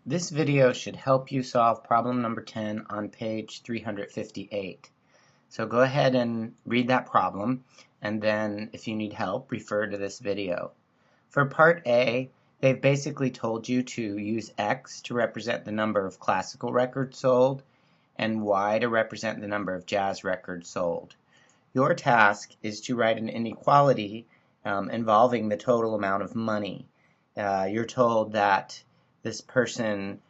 This video should help you solve problem number 10 on page 358. So go ahead and read that problem, and then if you need help, refer to this video. For part A, they've basically told you to use X to represent the number of classical records sold and Y to represent the number of jazz records sold. Your task is to write an inequality involving the total amount of money. You're told that this person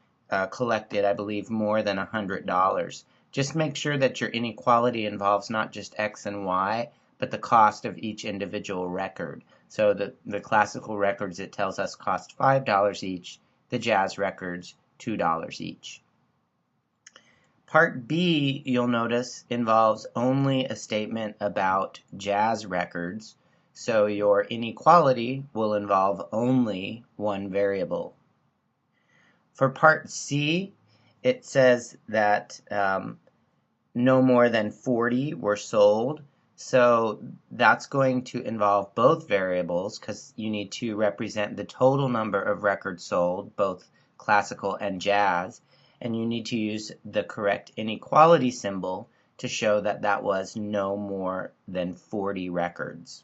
collected, I believe, more than $100. Just make sure that your inequality involves not just X and Y, but the cost of each individual record. So the classical records, it tells us, cost $5 each, the jazz records, $2 each. Part B, you'll notice, involves only a statement about jazz records, so your inequality will involve only one variable. For part C, it says that no more than 40 were sold, so that's going to involve both variables because you need to represent the total number of records sold, both classical and jazz, and you need to use the correct inequality symbol to show that that was no more than 40 records.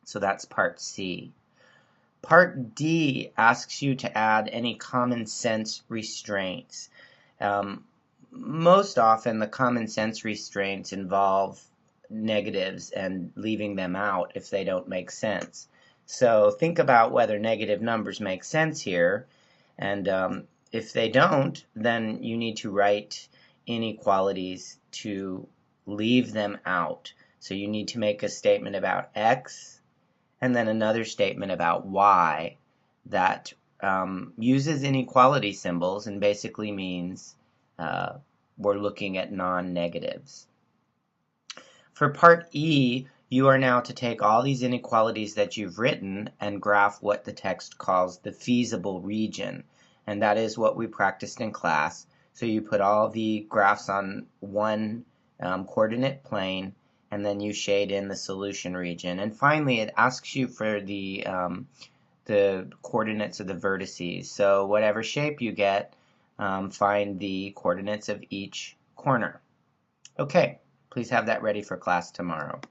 So that's part C. Part D asks you to add any common sense restraints. Most often the common sense restraints involve negatives and leaving them out if they don't make sense. So think about whether negative numbers make sense here, and if they don't, then you need to write inequalities to leave them out. So you need to make a statement about X and then another statement about Y that uses inequality symbols and basically means we're looking at non-negatives. For part E, you are now to take all these inequalities that you've written and graph what the text calls the feasible region. And that is what we practiced in class. So you put all the graphs on one coordinate plane, and then you shade in the solution region. And finally, it asks you for the coordinates of the vertices. So whatever shape you get, find the coordinates of each corner. Okay, please have that ready for class tomorrow.